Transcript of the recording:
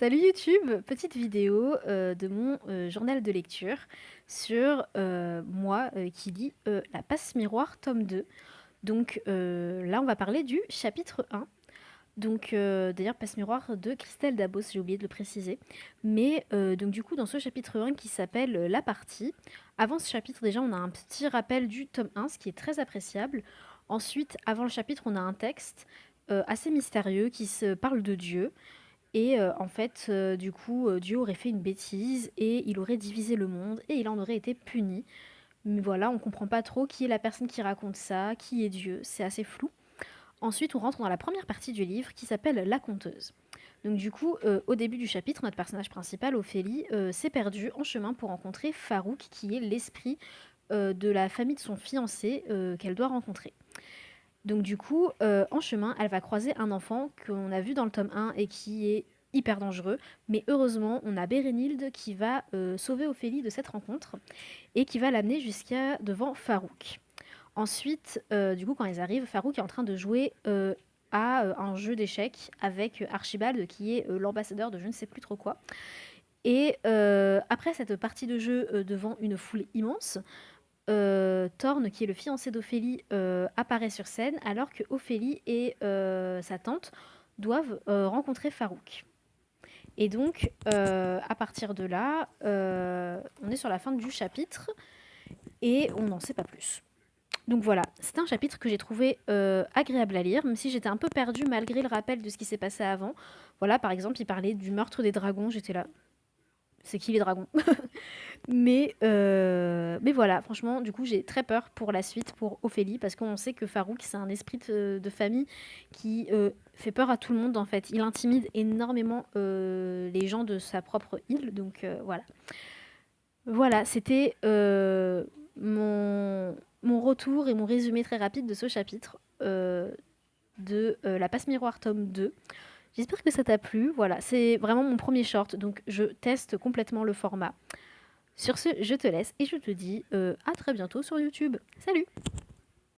Salut YouTube, petite vidéo de mon journal de lecture sur moi qui lis La Passe Miroir tome 2. Donc là on va parler du chapitre 1. Donc d'ailleurs Passe Miroir de Christelle Dabos, j'ai oublié de le préciser. Mais donc du coup dans ce chapitre 1 qui s'appelle La Partie, avant ce chapitre déjà on a un petit rappel du tome 1, ce qui est très appréciable. Ensuite avant le chapitre on a un texte assez mystérieux qui se parle de Dieu. Et en fait, du coup, Dieu aurait fait une bêtise et il aurait divisé le monde et il en aurait été puni. Mais voilà, on comprend pas trop qui est la personne qui raconte ça, qui est Dieu, c'est assez flou. Ensuite, on rentre dans la première partie du livre qui s'appelle La conteuse. Donc du coup, au début du chapitre, notre personnage principal, Ophélie, s'est perdue en chemin pour rencontrer Farouk, qui est l'esprit de la famille de son fiancé qu'elle doit rencontrer. Donc du coup, en chemin, elle va croiser un enfant qu'on a vu dans le tome 1 et qui est hyper dangereux. Mais heureusement, on a Bérénilde qui va sauver Ophélie de cette rencontre et qui va l'amener jusqu'à devant Farouk. Ensuite, du coup, quand ils arrivent, Farouk est en train de jouer à un jeu d'échecs avec Archibald, qui est l'ambassadeur de je ne sais plus trop quoi. Et après cette partie de jeu devant une foule immense, Thorne, qui est le fiancé d'Ophélie, apparaît sur scène alors que Ophélie et sa tante doivent rencontrer Farouk. Et donc, à partir de là, on est sur la fin du chapitre et on n'en sait pas plus. Donc voilà, c'est un chapitre que j'ai trouvé agréable à lire, même si j'étais un peu perdue malgré le rappel de ce qui s'est passé avant. Voilà, par exemple, il parlait du meurtre des dragons, j'étais là. C'est qui les dragons? Mais voilà, franchement, du coup, j'ai très peur pour la suite, pour Ophélie, parce qu'on sait que Farouk, c'est un esprit de famille qui fait peur à tout le monde, en fait. Il intimide énormément les gens de sa propre île, donc voilà. Voilà, c'était mon retour et mon résumé très rapide de ce chapitre de La Passe Miroir tome 2. J'espère que ça t'a plu. Voilà, c'est vraiment mon premier short, donc je teste complètement le format. Sur ce, je te laisse et je te dis à très bientôt sur YouTube. Salut!